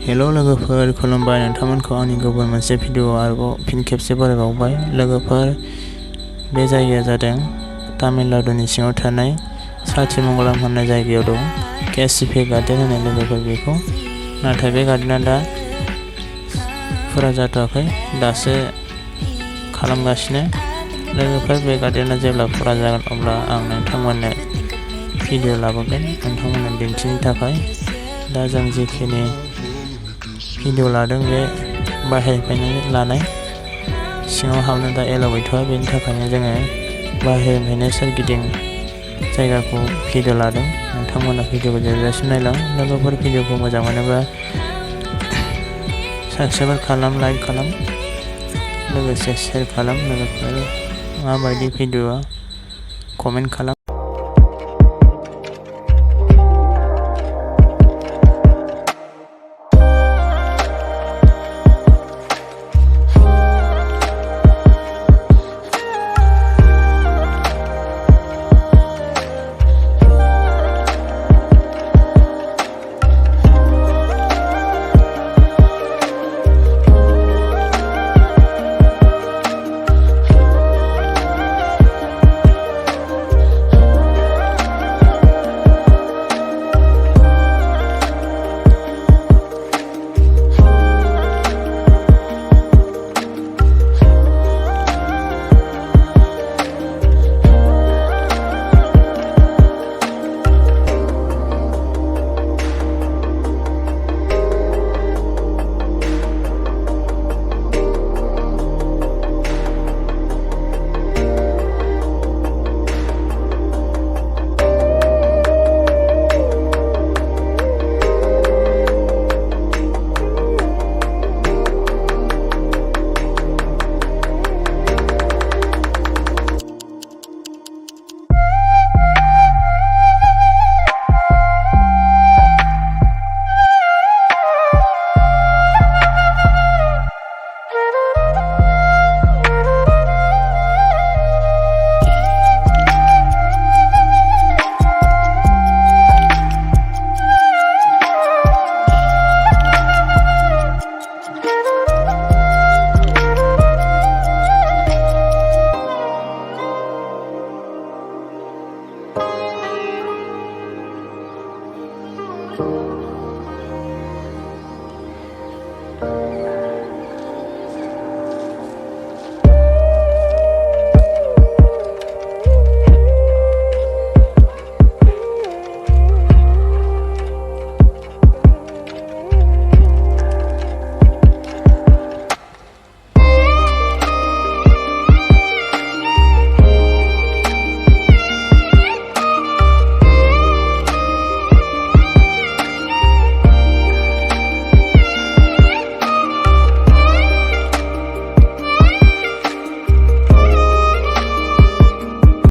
हेल' लोगोफोर खुलुमबाय नोंथांमोनखौ आंनि गुबुन मोनसे भिडिअ आरोबाव फिन खेबसे बरायबावबाय। लोगोफोर बे जायगाया जादों तामिलनाडुनि सिङाव थानाय साथी मंगलम होननाय जायगायाव दं KCP गार्डेन होननाय लोगोफोर बेखौ। नाथाय बे गार्डेना दा फुरा जाथ'वाखै, दासो खालामगासिनो। लोगोफोर बे गार्डेना जेब्ला फुरा जागोन अब्ला आं नोंथांमोननो भिडिअ लाबोगोन नोंथांमोननो दिन्थिनो थाखाय। दा जों जिखिनि भिडिअ लादों बे बाहेरनिफ्रायनो लानाय, सिङाव हाबनो दा एलाव गैथ'आ, बेनि थाखायनो जोङो बाहेरनिफ्रायनो सोरगिदिं जायगाखौ भिडिअ लादों। नोंथांमोना भिडिअखौ जोबजासिम नायलां। लोगोफोर भिडिअखौ मोजां मोनोबा साबस्क्राइब खालाम, लाइक खालाम, लोगोसे शेयार खालाम। लोगोफोर माबायदि भिडिअआ कमेन्ट खालाम।